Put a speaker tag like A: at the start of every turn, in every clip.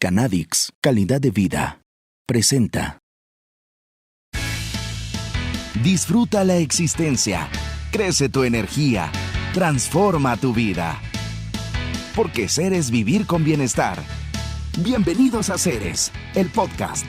A: Cannadix, calidad de vida, presenta. Disfruta la existencia, crece tu energía, transforma tu vida. Porque ser es vivir con bienestar. Bienvenidos a Seres, el podcast.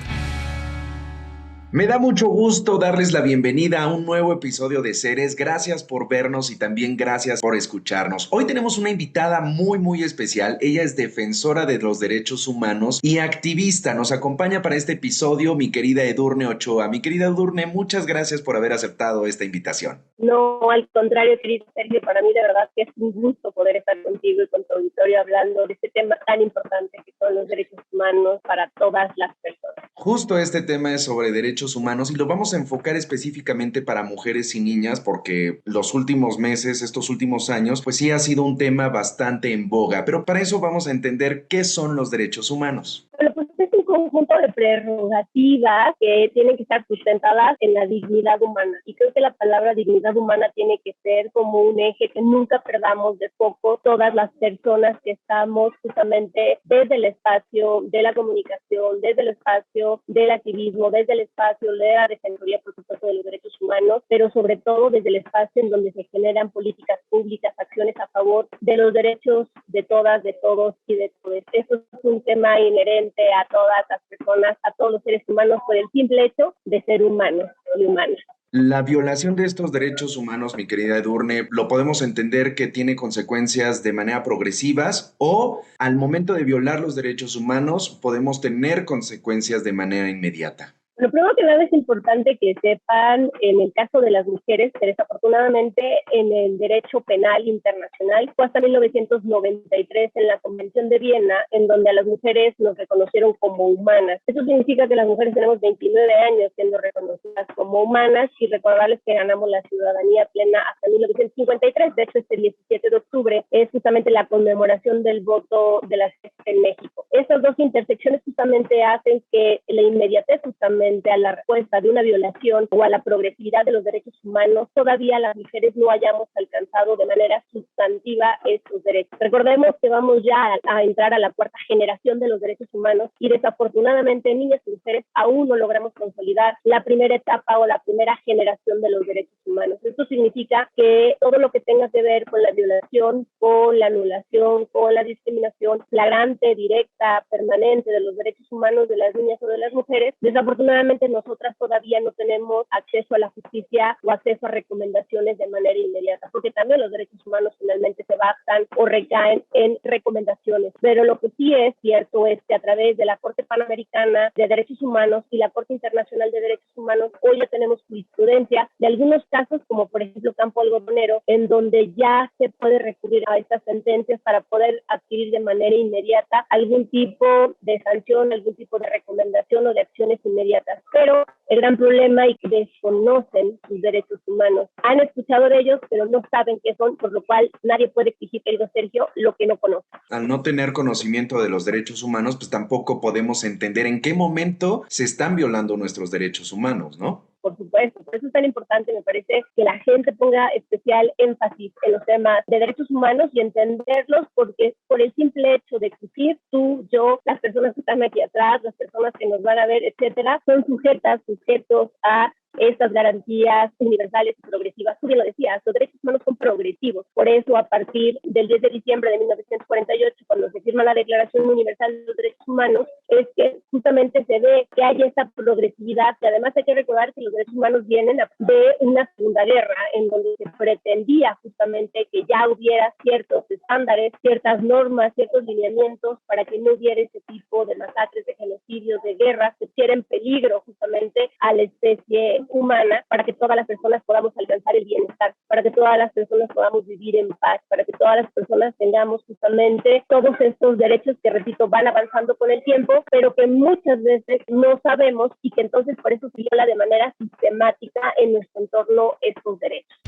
B: Me da mucho gusto darles la bienvenida a un nuevo episodio de Seres. Gracias por vernos y también gracias por escucharnos. Hoy tenemos una invitada muy especial. Ella es defensora de los derechos humanos y activista. Nos acompaña para este episodio mi querida Edurne Ochoa. Mi querida Edurne, muchas gracias por haber aceptado esta invitación.
C: No, al contrario, querido Sergio, para mí de verdad que es un gusto poder estar contigo y con tu auditorio hablando de este tema tan importante que son los derechos humanos para todas las personas.
B: Justo este tema es sobre derechos humanos y lo vamos a enfocar específicamente para mujeres y niñas porque los últimos meses, estos últimos años, pues sí ha sido un tema bastante en boga. Pero para eso vamos a entender qué son los derechos humanos.
C: Bueno, pues es un conjunto de prerrogativas que tienen que estar sustentadas en la dignidad humana. Y creo que la palabra dignidad humana tiene que ser como un eje que nunca perdamos de foco todas las personas que estamos justamente desde el espacio de la comunicación, desde el espacio del activismo, desde el espacio de la defensoría, por supuesto, de los derechos humanos, pero sobre todo desde el espacio en donde se generan políticas públicas, acciones a favor de los derechos de todas, de todos y de todos. Eso es un tema inherente a todas las personas, a todos los seres humanos, por el simple hecho de ser humanos y humanas.
B: La violación de estos derechos humanos, mi querida Edurne, lo podemos entender que tiene consecuencias de manera progresivas o al momento de violar los derechos humanos podemos tener consecuencias de manera inmediata.
C: Lo primero que nada es importante que sepan, en el caso de las mujeres, que desafortunadamente en el derecho penal internacional fue hasta 1993 en la Convención de Viena, en donde a las mujeres nos reconocieron como humanas. Eso significa que las mujeres tenemos 29 años siendo reconocidas como humanas y recordarles que ganamos la ciudadanía plena hasta 1953. De hecho, este 17 de octubre es justamente la conmemoración del voto de las mujeres en México. Estas dos intersecciones justamente hacen que la inmediatez justamente a la respuesta de una violación o a la progresividad de los derechos humanos, todavía las mujeres no hayamos alcanzado de manera sustantiva estos derechos. Recordemos que vamos ya a entrar a la cuarta generación de los derechos humanos y desafortunadamente niñas y mujeres aún no logramos consolidar la primera etapa o la primera generación de los derechos humanos. Esto significa que todo lo que tenga que ver con la violación, con la anulación, con la discriminación flagrante, directa, permanente de los derechos humanos de las niñas o de las mujeres, desafortunadamente nosotras todavía no tenemos acceso a la justicia o acceso a recomendaciones de manera inmediata, porque también los derechos humanos finalmente se basan o recaen en recomendaciones. Pero lo que sí es cierto es que a través de la Corte Panamericana de Derechos Humanos y la Corte Internacional de Derechos Humanos, hoy ya tenemos jurisprudencia de algunos casos, como por ejemplo Campo Algodonero, en donde ya se puede recurrir a estas sentencias para poder adquirir de manera inmediata algún tipo de sanción, algún tipo de recomendación o de acciones inmediatas. Pero el gran problema es que desconocen sus derechos humanos. Han escuchado de ellos, pero no saben qué son, por lo cual nadie puede exigir, querido Sergio, lo que no conoce.
B: Al no tener conocimiento de los derechos humanos, pues tampoco podemos entender en qué momento se están violando nuestros derechos humanos, ¿no?
C: Por supuesto, por eso es tan importante, me parece, que la gente ponga especial énfasis en los temas de derechos humanos y entenderlos, porque por el simple hecho de existir, tú, yo, las personas que están aquí atrás, las personas que nos van a ver, etcétera, son sujetos a estas garantías universales y progresivas. Tú bien lo decías, los derechos humanos son progresivos. Por eso, a partir del 10 de diciembre de 1948, cuando se firma la Declaración Universal de los Derechos Humanos, es que justamente se ve que hay esta progresividad, que además hay que recordar que los derechos humanos vienen de una Segunda Guerra, en donde se pretendía justamente que ya hubiera ciertos estándares, ciertas normas, ciertos lineamientos para que no hubiera ese tipo de masacres, de genocidios, de guerras, que pusiera en peligro justamente a la especie humana, para que todas las personas podamos alcanzar el bienestar, para que todas las personas podamos vivir en paz, para que todas las personas tengamos justamente todos estos derechos que, repito, van avanzando con el tiempo, pero que muchas veces no sabemos y que entonces por eso se viola de manera sistemática en nuestro entorno estos derechos.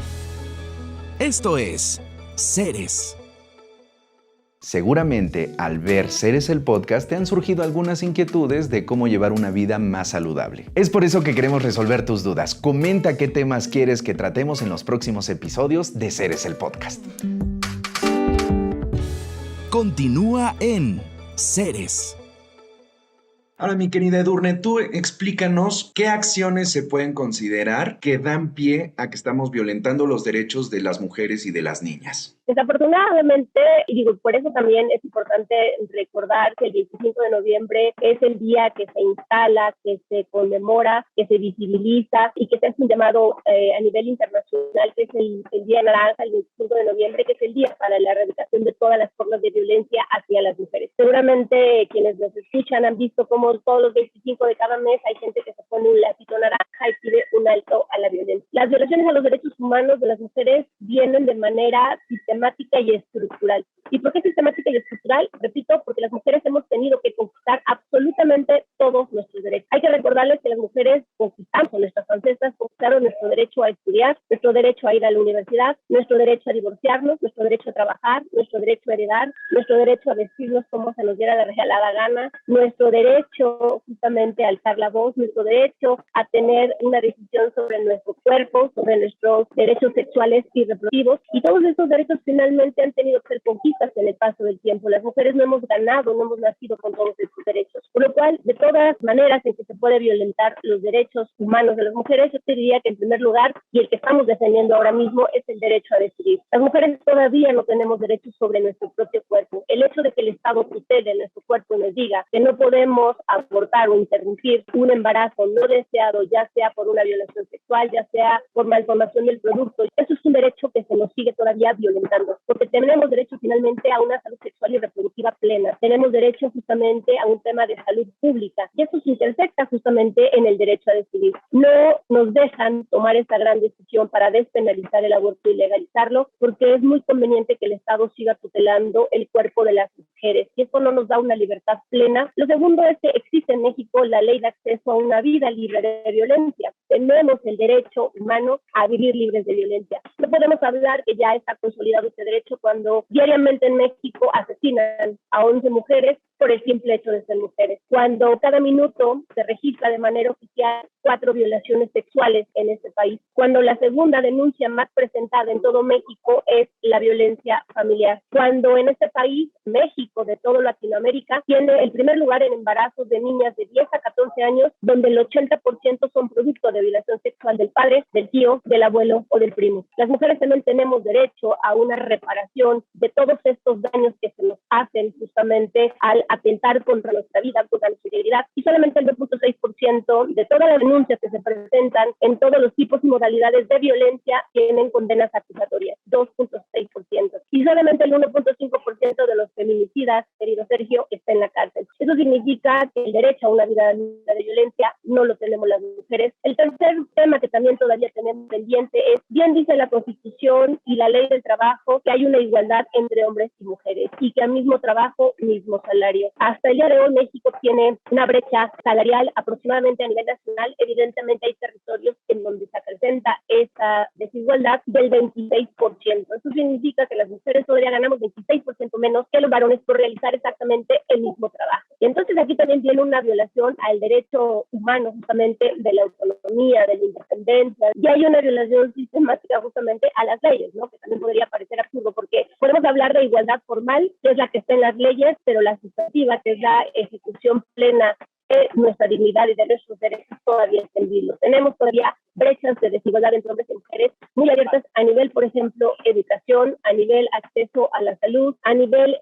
A: Esto es Seres.
D: Seguramente al ver Seres el podcast te han surgido algunas inquietudes de cómo llevar una vida más saludable. Es por eso que queremos resolver tus dudas. Comenta qué temas quieres que tratemos en los próximos episodios de Seres el podcast.
A: Continúa en Seres.
B: Ahora, mi querida Edurne, tú explícanos qué acciones se pueden considerar que dan pie a que estamos violentando los derechos de las mujeres y de las niñas.
C: Desafortunadamente, y digo, por eso también es importante recordar que el 25 de noviembre es el día que se instala, que se conmemora, que se visibiliza y que se hace un llamado a nivel internacional, que es el Día Naranja, el 25 de noviembre, que es el día para la erradicación de todas las formas de violencia hacia las mujeres. Seguramente quienes nos escuchan han visto cómo todos los 25 de cada mes hay gente que se pone un lacito naranja y pide un alto a la violencia. Las violaciones a los derechos humanos de las mujeres vienen de manera sistemática y estructural. ¿Y por qué sistemática y estructural? Repito, porque las mujeres hemos tenido que conquistar absolutamente todos nuestros derechos. Hay que recordarles que las mujeres conquistamos, nuestras ancestras conquistaron nuestro derecho a estudiar, nuestro derecho a ir a la universidad, nuestro derecho a divorciarnos, nuestro derecho a trabajar, nuestro derecho a heredar, nuestro derecho a vestirnos como se nos diera la regalada gana, nuestro derecho justamente a alzar la voz, nuestro derecho a tener una decisión sobre nuestro cuerpo, sobre nuestros derechos sexuales y reproductivos. Y todos estos derechos finalmente han tenido que ser conquistas en el paso del tiempo. Las mujeres no hemos ganado, no hemos nacido con todos estos derechos. Por lo cual, de todas maneras en que se puede violentar los derechos humanos de las mujeres, yo te diría que en primer lugar, y el que estamos defendiendo ahora mismo, es el derecho a decidir. Las mujeres todavía no tenemos derechos sobre nuestro propio cuerpo. El hecho de que el Estado tutele nuestro cuerpo y nos diga que no podemos abortar o interrumpir un embarazo no deseado, ya sea por una violación sexual, ya sea por malformación del producto, eso es un derecho que se nos sigue todavía violentando, porque tenemos derecho finalmente a una salud sexual y reproductiva plena. Tenemos derecho justamente a un tema de salud pública y eso se intersecta justamente en el derecho a decidir. No nos dejan tomar esta gran decisión para despenalizar el aborto y legalizarlo porque es muy conveniente que el Estado siga tutelando el cuerpo de las mujeres y eso no nos da una libertad plena. Lo segundo es que existe en México la ley de acceso a una vida libre de violencia. Tenemos el derecho humano a vivir libres de violencia. No podemos hablar que ya está consolidado este derecho cuando diariamente en México asesinan a 11 mujeres por el simple hecho de ser mujeres. Cuando cada minuto se registra de manera oficial 4 violaciones sexuales en este país. Cuando la segunda denuncia más presentada en todo México es la violencia familiar. Cuando en este país, México, de todo Latinoamérica, tiene el primer lugar en embarazos de niñas de 10 a 14 años, donde el 80% son producto de violación sexual del padre, del tío, del abuelo o del primo. Las mujeres también tenemos derecho a una reparación de todos estos daños que se nos hacen justamente al atentar contra nuestra vida, contra nuestra integridad, y solamente el 2.6% de todas las denuncias que se presentan en todos los tipos y modalidades de violencia tienen condenas acusatorias, 2.6%, y solamente el 1.5% de los feminicidas, querido Sergio, está en la cárcel. Eso significa que el derecho a una vida libre de violencia no lo tenemos las mujeres. El tercer tema que también todavía tenemos pendiente es, bien dice la Constitución y la Ley del Trabajo, que hay una igualdad entre hombres y mujeres y que al mismo trabajo, mismo salario. Hasta el día de hoy México tiene una brecha salarial aproximadamente a nivel nacional. Evidentemente hay territorios en donde se acrecenta esa desigualdad del 26%. Eso significa que las mujeres todavía ganamos 26% menos que los varones por realizar exactamente el mismo trabajo. Y entonces aquí también viene una violación al derecho humano justamente de la autonomía, de la independencia. Y hay una violación sistemática justamente a las leyes, ¿no? Que también podría parecer absurdo porque podemos hablar de igualdad formal, que es la que está en las leyes, pero la sustantiva, que es la ejecución plena de nuestra dignidad y de nuestros derechos, todavía extendidos. Tenemos todavía brechas de desigualdad entre hombres y mujeres muy abiertas a nivel, por ejemplo, educación, a nivel acceso a la salud, a nivel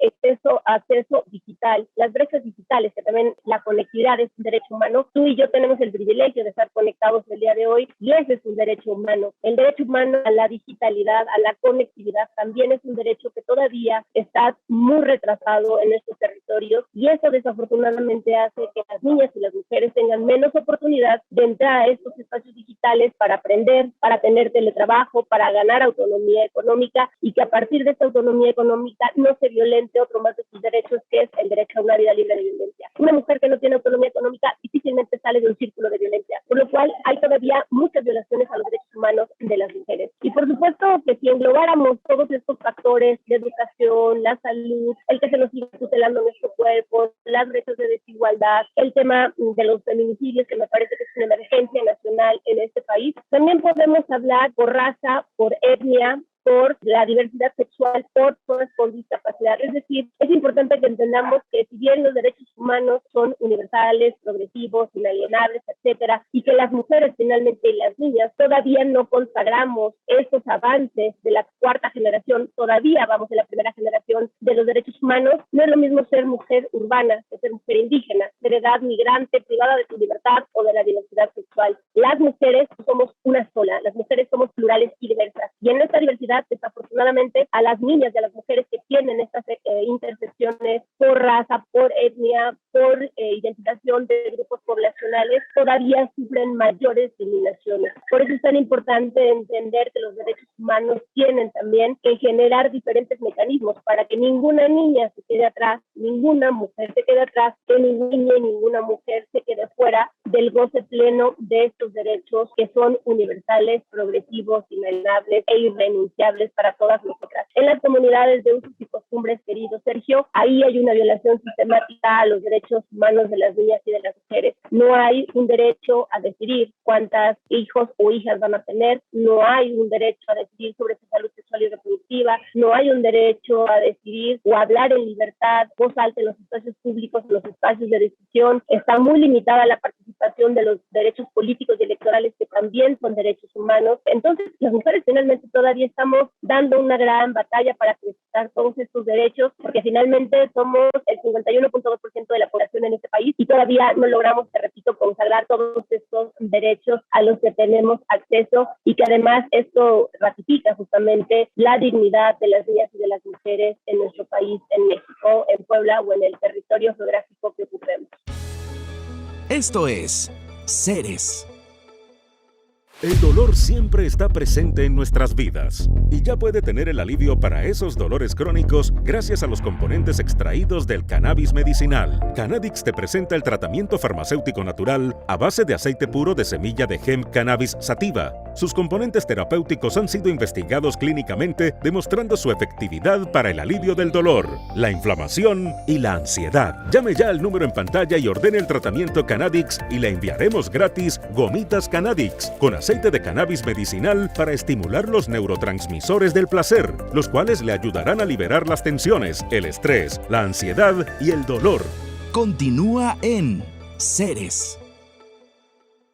C: acceso digital. Las brechas digitales, que también la conectividad es un derecho humano. Tú y yo tenemos el privilegio de estar conectados el día de hoy y ese es un derecho humano. El derecho humano a la digitalidad, a la conectividad, también es un derecho que todavía está muy retrasado en estos territorios y eso desafortunadamente hace que las niñas y las mujeres tengan menos oportunidad de entrar a estos espacios digitales para aprender, para tener teletrabajo, para ganar autonomía económica y que a partir de esta autonomía económica no se violente otro más de sus derechos, que es el derecho a una vida libre de violencia. Una mujer que no tiene autonomía económica difícilmente sale de un círculo de violencia, por lo cual hay todavía muchas violaciones a los derechos humanos de las mujeres. Y por supuesto que si englobáramos todos estos factores de educación, la salud, el que se nos siga tutelando nuestro cuerpo, las brechas de desigualdad, el tema de los feminicidios, que me parece que es una emergencia nacional en este país, también podemos hablar por raza, por etnia, por la diversidad sexual, por personas con discapacidad. Es decir, es importante que entendamos que si bien los derechos humanos son universales, progresivos, inalienables, etcétera, y que las mujeres finalmente y las niñas todavía no consagramos esos avances de la cuarta generación, todavía vamos en la primera generación de los derechos humanos, no es lo mismo ser mujer urbana que ser mujer indígena, de edad migrante, privada de su libertad o de la diversidad sexual. Las mujeres somos una sola, las mujeres somos plurales y diversas. Y en esta diversidad, desafortunadamente, a las niñas y a las mujeres que tienen estas intersecciones por raza, por etnia, por identificación de grupos poblacionales, todavía sufren mayores discriminaciones. Por eso es tan importante entender que los derechos humanos tienen también que generar diferentes mecanismos para que ninguna niña se quede atrás, ninguna mujer se quede atrás, que ningún niño y ninguna mujer se quede fuera del goce pleno de estos derechos que son universales, progresivos, inalienables e irrenunciables para todas nosotras. En las comunidades de usos y costumbres, querido Sergio, ahí hay una violación sistemática a los derechos humanos de las niñas y de las mujeres. No hay un derecho a decidir cuántas hijos o hijas van a tener, no hay un derecho a decidir sobre su salud sexual y reproductiva, no hay un derecho a decidir o a hablar en libertad, voz alta en los espacios públicos, en los espacios de decisión. Está muy limitada la participación de los derechos políticos y electorales, que también son derechos humanos. Entonces, las mujeres finalmente todavía estamos dando una gran batalla para conquistar todos estos derechos, porque finalmente somos el 51.2% de la población en este país y todavía no logramos, te repito, consagrar todos estos derechos a los que tenemos acceso, y que además esto ratifica justamente la dignidad de las niñas y de las mujeres en nuestro país, en México, en Puebla o en el territorio geográfico que ocupemos.
A: Esto es Seres.
E: El dolor siempre está presente en nuestras vidas y ya puede tener el alivio para esos dolores crónicos gracias a los componentes extraídos del cannabis medicinal. Cannadix te presenta el tratamiento farmacéutico natural a base de aceite puro de semilla de hemp cannabis sativa. Sus componentes terapéuticos han sido investigados clínicamente, demostrando su efectividad para el alivio del dolor, la inflamación y la ansiedad. Llame ya al número en pantalla y ordene el tratamiento Cannadix y le enviaremos gratis gomitas Cannadix con aceite de cannabis medicinal para estimular los neurotransmisores del placer, los cuales le ayudarán a liberar las tensiones, el estrés, la ansiedad y el dolor.
A: Continúa en Seres.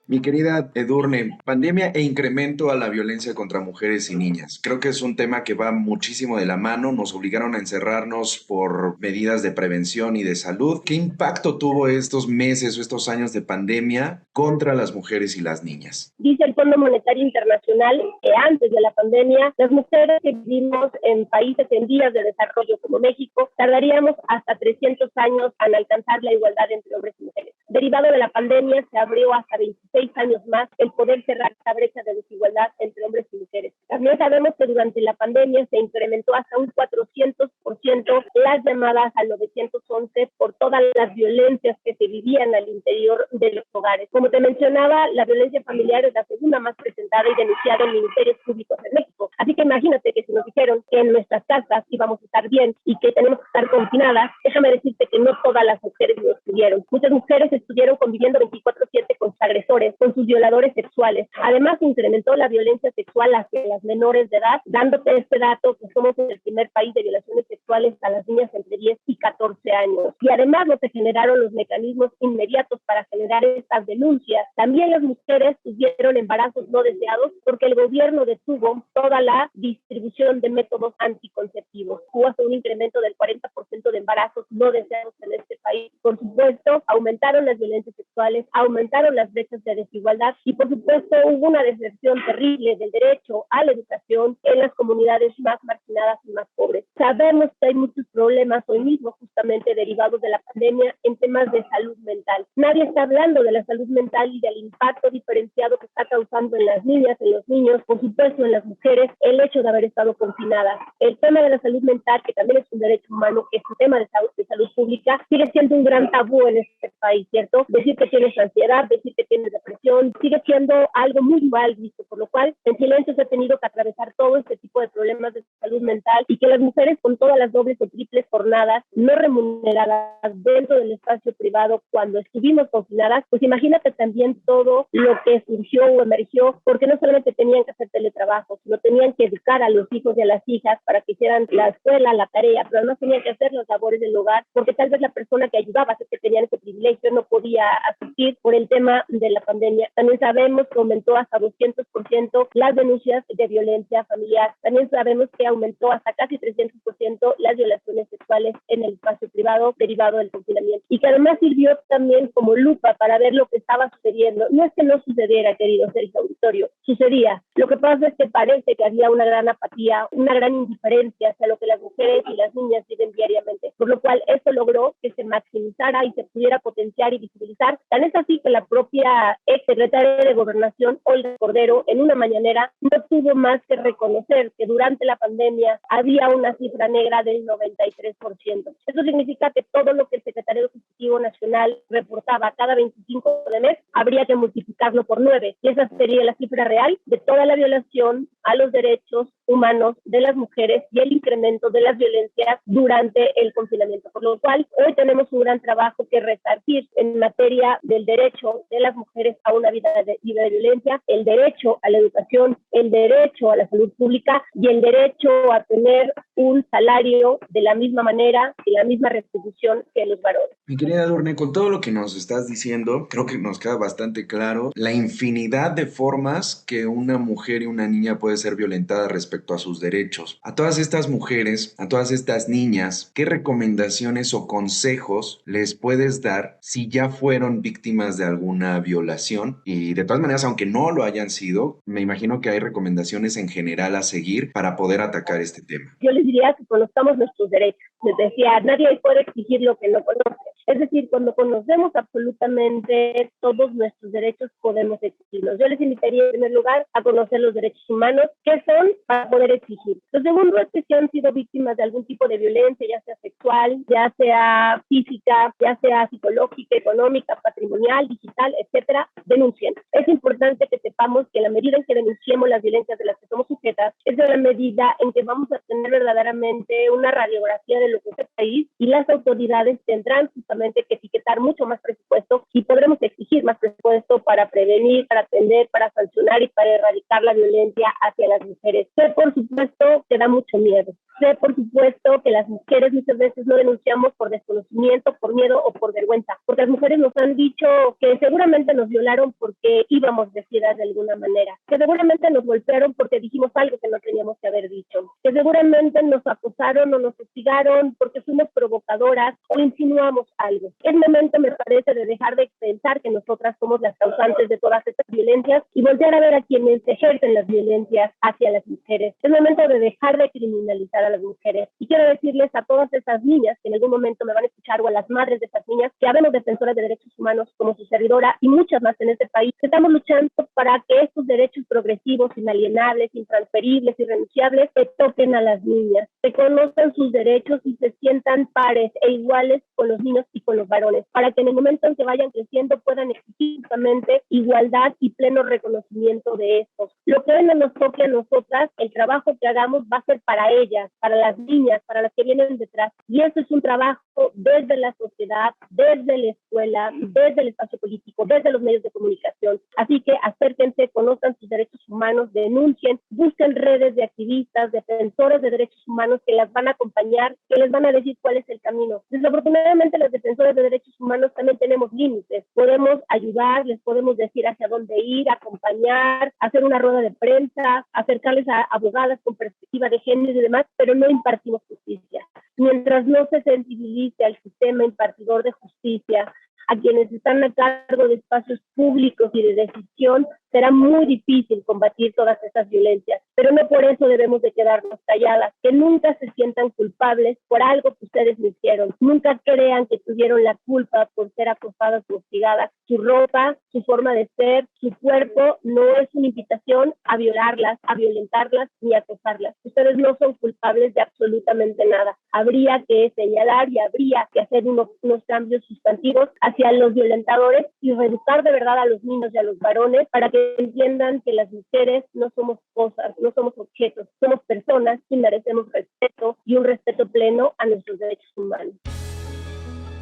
B: Mi querida Edurne, pandemia e incremento a la violencia contra mujeres y niñas. Creo que es un tema que va muchísimo de la mano. Nos obligaron a encerrarnos por medidas de prevención y de salud. ¿Qué impacto tuvo estos meses o estos años de pandemia contra las mujeres y las niñas?
C: Dice el Fondo Monetario Internacional que antes de la pandemia, las mujeres que vivimos en países en vías de desarrollo como México, tardaríamos hasta 300 años en alcanzar la igualdad entre hombres y mujeres. Derivado de la pandemia, se abrió hasta 26 años más el poder cerrar esta brecha de desigualdad entre hombres y mujeres. También sabemos que durante la pandemia se incrementó hasta un 400% las llamadas al 911 por todas las violencias que se vivían al interior de los hogares. Como te mencionaba, la violencia familiar es la segunda más presentada y denunciada en ministerios públicos en México. Así que imagínate que si nos dijeron que en nuestras casas íbamos a estar bien y que tenemos que estar confinadas, déjame decirte que no todas las mujeres lo estuvieron. Muchas mujeres estuvieron conviviendo 24/7 con sus agresores, con sus violadores sexuales. Además, se incrementó la violencia sexual hacia las menores de edad, dándote este dato que somos el primer país de violaciones sexuales a las niñas entre 10 y 14 años. Y además no se generaron los mecanismos inmediatos para generar estas denuncias. También las mujeres tuvieron embarazos no deseados porque el gobierno detuvo toda la distribución de métodos anticonceptivos. Hubo hasta un incremento del 40% de embarazos no deseados en este país. Por supuesto, aumentaron las violencias sexuales, aumentaron las brechas de desigualdad y, por supuesto, hubo una deserción terrible del derecho a la educación en las comunidades más marginadas y más pobres. Sabemos que hay muchos problemas hoy mismo, justamente derivados de la pandemia, en temas de salud mental. Nadie está hablando de la salud mental y del impacto diferenciado que está causando en las niñas, en los niños, por supuesto en las mujeres, el hecho de haber estado confinadas. El tema de la salud mental, que también es un derecho humano, que es un tema de salud pública, sigue siendo un gran tabú en este país, ¿cierto? Decir que tienes ansiedad, decir que tienes depresión, sigue siendo algo muy mal visto, por lo cual en silencio se ha tenido que atravesar todo este tipo de problemas de salud mental, y que las mujeres con todas las dobles o triples jornadas no remuneradas dentro del espacio privado cuando estuvimos confinadas, pues imagínate también todo lo que surgió o emergió, porque no solamente tenían que hacer teletrabajo, sino tenían que educar a los hijos y a las hijas para que hicieran la escuela, la tarea, pero no tenían que hacer las labores del hogar, porque tal vez la persona que ayudaba, que tenían ese privilegio, no podía asistir por el tema de la pandemia. También sabemos que aumentó hasta 200% las denuncias de violencia familiar. También sabemos que aumentó hasta casi 300% las violaciones sexuales en el espacio privado derivado del confinamiento. Y que además sirvió también como lupa para ver lo que estaba sucediendo. No es que no sucediera, querido Sergio Auditorio, sucedía. Lo que pasa es que parece que había una gran apatía, una gran indiferencia hacia lo que las mujeres y las niñas viven diariamente, por lo cual esto logró que se maximizara y se pudiera potenciar y visibilizar. Tan es así que la propia ex secretaria de Gobernación, Olga Cordero, en una mañanera no tuvo más que reconocer que durante la pandemia había una cifra negra del 93%. Eso significa que todo lo que el Secretario Ejecutivo Nacional reportaba cada 25 de mes habría que multiplicarlo por 9, y esa sería la cifra real de toda la violación a los derechos humanos de las mujeres y el incremento de las violencias durante el confinamiento. Por lo cual, hoy tenemos un gran trabajo que resarcir en materia del derecho de las mujeres a una vida libre de violencia, el derecho a la educación, el derecho a la salud pública y el derecho a tener un salario de la misma manera y la misma retribución que los varones.
B: Mi querida Edurne, con todo lo que nos estás diciendo, creo que nos queda bastante claro la infinidad de formas que una mujer y una niña puede ser violentada respecto a sus derechos. A todas estas mujeres, a todas estas niñas, ¿qué recomendaciones o consejos les puedes dar si ya fueron víctimas de alguna violación? Y de todas maneras, aunque no lo hayan sido, me imagino que hay recomendaciones en general a seguir para poder atacar este tema.
C: Yo les diría que conozcamos nuestros derechos. Les decía, nadie puede exigir lo que no conoce. Es decir, cuando conocemos absolutamente todos nuestros derechos, podemos exigirlos. Yo les invitaría en primer lugar a conocer los derechos humanos, qué son, para poder exigir. Lo segundo es que si han sido víctimas de algún tipo de violencia, ya sea sexual, ya sea física, ya sea psicológica, económica, patrimonial, digital, etcétera, denuncien. Es importante que sepamos que la medida en que denunciemos las violencias de las que somos sujetas es la medida en que vamos a tener verdaderamente una radiografía de lo que es el país, y las autoridades tendrán justamente que etiquetar mucho más presupuesto y podremos exigir más presupuesto para prevenir, para atender, para sancionar y para erradicar la violencia hacia las mujeres. Sé, por supuesto, que da mucho miedo. Sé, por supuesto, que las mujeres muchas veces no denunciamos por desconocimiento, por miedo o por vergüenza, porque las mujeres nos han dicho que seguramente nos violaron porque íbamos vestidas de alguna manera, que seguramente nos golpearon porque dijimos algo que no teníamos que haber dicho, que seguramente nos acosaron o nos hostigaron porque fuimos provocadoras o insinuamos algo. Es momento, me parece, de dejar de pensar que nosotras somos las causantes de todas estas violencias y voltear a ver a quienes ejercen las violencias hacia las mujeres. Es momento de dejar de criminalizar a las mujeres. Y quiero decirles a todas esas niñas que en algún momento me van a escuchar, o a las madres de esas niñas, que habemos defensoras de derechos humanos como su servidora y muchas más en este país, que estamos luchando para que estos derechos progresivos, inalienables, intransferibles, irrenunciables, se toquen a las niñas, se conozcan sus derechos y se sientan pares e iguales con los niños y con los varones, para que en el momento en que vayan creciendo puedan exigir justamente igualdad y pleno reconocimiento de estos. Lo que hoy nos toque a nosotras, el trabajo que hagamos va a ser para ellas, para las niñas, para las que vienen detrás. Y eso es un trabajo desde la sociedad, desde la escuela, desde el espacio político, desde los medios de comunicación. Así que acérquense, conozcan sus derechos humanos, denuncien, busquen redes de activistas, defensores de derechos humanos que las van a acompañar, que les van a decir cuál es el camino. Desafortunadamente, las defensoras de derechos humanos también tenemos límites. Podemos ayudar, les podemos decir hacia dónde ir, acompañar, hacer una rueda de prensa, acercarles a abogadas con perspectiva de género y demás, pero no impartimos justicia. Mientras no se sensibilice al sistema impartidor de justicia, a quienes están a cargo de espacios públicos y de decisión, será muy difícil combatir todas estas violencias, pero no por eso debemos de quedarnos calladas, que nunca se sientan culpables por algo que ustedes no hicieron, nunca crean que tuvieron la culpa por ser acosadas o hostigadas. Su ropa, su forma de ser, su cuerpo no es una invitación a violarlas, a violentarlas ni a acosarlas. Ustedes no son culpables de absolutamente nada. Habría que señalar y habría que hacer unos cambios sustantivos hacia hacia los violentadores y reeducar de verdad a los niños y a los varones para que entiendan que las mujeres no somos cosas, no somos objetos, somos personas y merecemos respeto y un respeto pleno a nuestros derechos humanos.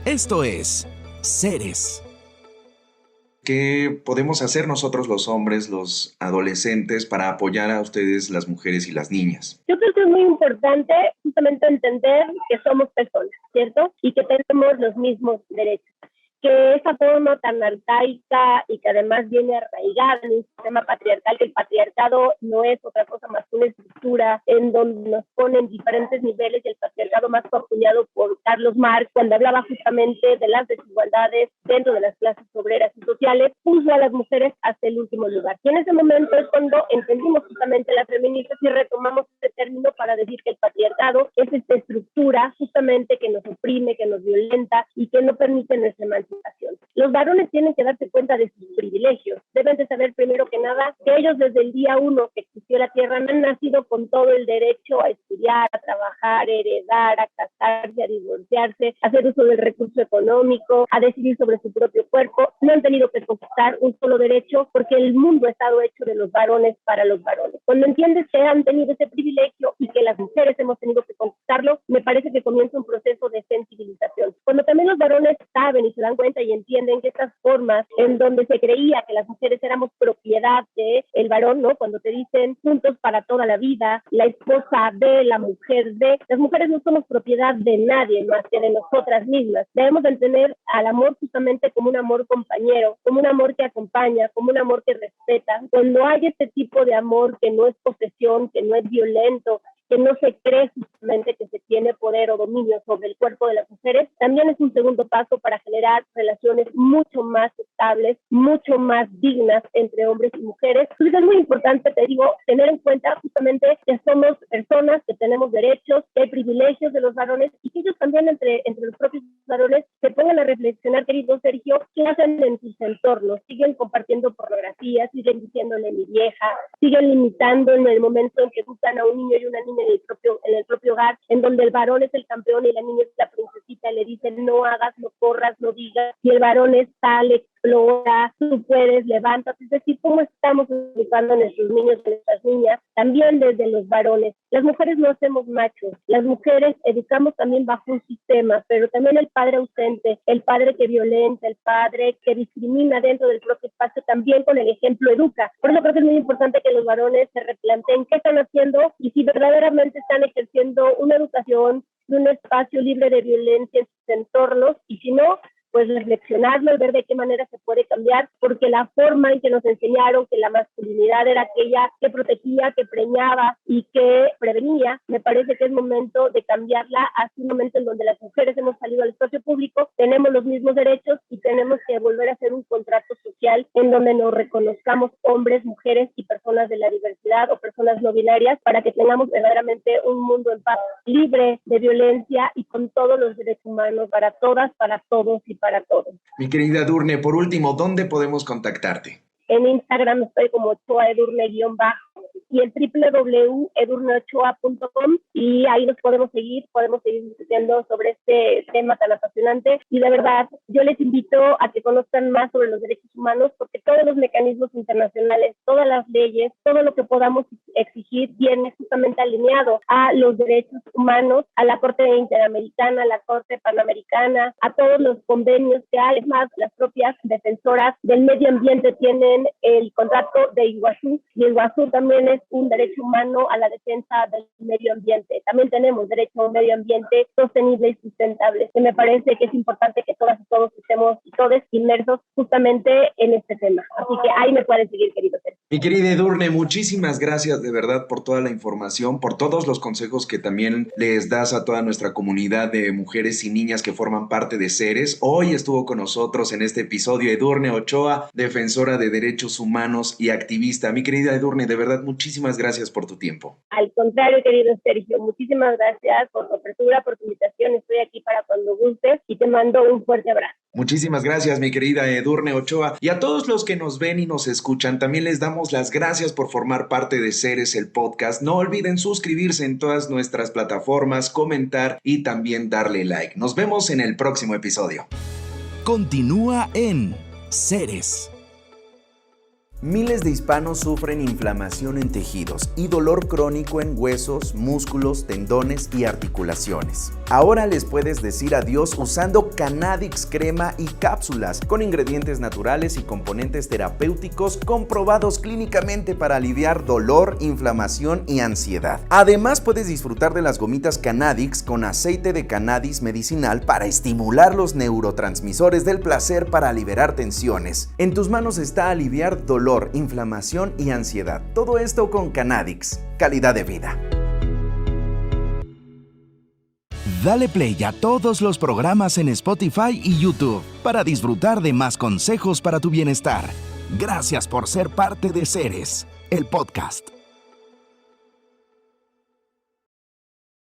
A: Esto es Seres.
B: ¿Qué podemos hacer nosotros los hombres, los adolescentes, para apoyar a ustedes, las mujeres y las niñas?
C: Yo creo que es muy importante justamente entender que somos personas, ¿cierto? Y que tenemos los mismos derechos. Que esa forma tan arcaica y que además viene arraigada en un sistema patriarcal, que el patriarcado no es otra cosa más que una estructura en donde nos ponen diferentes niveles, y el patriarcado más acuñado por Carlos Marx, cuando hablaba justamente de las desigualdades dentro de las clases obreras y sociales, puso a las mujeres hasta el último lugar. Y en ese momento es cuando entendimos justamente las feministas y retomamos este término para decir que el patriarcado es esta estructura justamente que nos oprime, que nos violenta y que no permite nuestra emancipación. Los varones tienen que darse cuenta de sus privilegios. Deben de saber primero que nada que ellos desde el día 1 que existió la tierra han nacido con todo el derecho a estudiar, a trabajar, a heredar, a casarse, a divorciarse, a hacer uso del recurso económico, a decidir sobre su propio cuerpo. No han tenido que conquistar un solo derecho porque el mundo ha estado hecho de los varones para los varones. Cuando entiendes que han tenido ese privilegio y que las mujeres hemos tenido que conquistarlo, me parece que comienza un proceso de sensibilización. Cuando también los varones saben y se dan cuenta y entienden que estas formas en donde se creía que las mujeres éramos propiedad del varón, ¿no? Cuando te dicen juntos para toda la vida, la esposa de, la mujer de, las mujeres no somos propiedad de nadie más que de nosotras mismas. Debemos de entender al amor justamente como un amor compañero, como un amor que acompaña, como un amor que respeta. Cuando hay este tipo de amor que no es posesión, que no es violento, que no se cree justamente que se tiene poder o dominio sobre el cuerpo de las mujeres, también es un segundo paso para generar relaciones mucho más estables, mucho más dignas entre hombres y mujeres. Entonces es muy importante, te digo, tener en cuenta justamente que somos personas, que tenemos derechos, que hay privilegios de los varones y que ellos también entre los propios varones se pongan a reflexionar, querido Sergio, ¿qué hacen en sus entornos? Siguen compartiendo pornografía, siguen diciéndole mi vieja, siguen limitando en el momento en que buscan a un niño y una niña en el propio hogar, en donde el varón es el campeón y la niña es la princesita, y le dicen no hagas, no corras, no digas, y el varón es tal, explora, tú puedes, levántate. Es decir, cómo estamos educando a nuestros niños y a nuestras niñas, también desde los varones. Las mujeres no hacemos machos, las mujeres educamos también bajo un sistema, pero también el padre ausente, el padre que violenta, el padre que discrimina dentro del propio espacio, también con el ejemplo educa. Por eso creo que es muy importante que los varones se replanteen qué están haciendo y si verdaderamente están ejerciendo una educación de un espacio libre de violencia en sus entornos, y si no, pues reflexionarlo y ver de qué manera se puede cambiar, porque la forma en que nos enseñaron que la masculinidad era aquella que protegía, que preñaba y que prevenía, me parece que es momento de cambiarla hacia un momento en donde las mujeres hemos salido al espacio público, tenemos los mismos derechos y tenemos que volver a hacer un contrato social en donde nos reconozcamos hombres, mujeres y personas de la diversidad o personas no binarias para que tengamos verdaderamente un mundo en paz, libre de violencia y con todos los derechos humanos para todas, para todos y para todos.
B: Mi querida Edurne, por último, ¿dónde podemos contactarte?
C: En Instagram estoy como Ochoa_Edurne_ y el www.edurneochoa.com, y ahí nos podemos seguir discutiendo sobre este tema tan apasionante. Y de verdad, yo les invito a que conozcan más sobre los derechos humanos, porque todos los mecanismos internacionales, todas las leyes, todo lo que podamos exigir viene justamente alineado a los derechos humanos, a la Corte Interamericana, a la Corte Panamericana, a todos los convenios que hay. Es más, las propias defensoras del medio ambiente tienen el contrato de Iguazú, y Iguazú también es un derecho humano a la defensa del medio ambiente. También tenemos derecho a un medio ambiente sostenible y sustentable, que me parece que es importante que todas y todos estemos y todos inmersos justamente en este tema. Así que ahí me pueden seguir, querido Sergio.
B: Mi querida Edurne, muchísimas gracias de verdad por toda la información, por todos los consejos que también les das a toda nuestra comunidad de mujeres y niñas que forman parte de Seres. Hoy estuvo con nosotros en este episodio Edurne Ochoa, defensora de derechos humanos y activista. Mi querida Edurne, de verdad, muchísimas gracias por tu tiempo.
C: Al contrario, querido Sergio, muchísimas gracias por tu apertura, por tu invitación. Estoy aquí para cuando gustes y te mando un fuerte abrazo.
B: Muchísimas gracias, mi querida Edurne Ochoa. Y a todos los que nos ven y nos escuchan, también les damos las gracias por formar parte de Seres, el podcast. No olviden suscribirse en todas nuestras plataformas, comentar y también darle like. Nos vemos en el próximo episodio.
A: continúa en Seres.
D: Miles de hispanos sufren inflamación en tejidos y dolor crónico en huesos, músculos, tendones y articulaciones. Ahora les puedes decir adiós usando Cannadix crema y cápsulas con ingredientes naturales y componentes terapéuticos comprobados clínicamente para aliviar dolor, inflamación y ansiedad. Además, puedes disfrutar de las gomitas Cannadix con aceite de cannabis medicinal para estimular los neurotransmisores del placer para liberar tensiones. En tus manos está aliviar dolor, inflamación y ansiedad. Todo esto con Cannadix, calidad de vida.
A: Dale play a todos los programas en Spotify y YouTube para disfrutar de más consejos para tu bienestar. Gracias por ser parte de Seres, el podcast.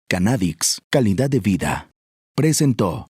A: Cannadix, calidad de vida. Presentó.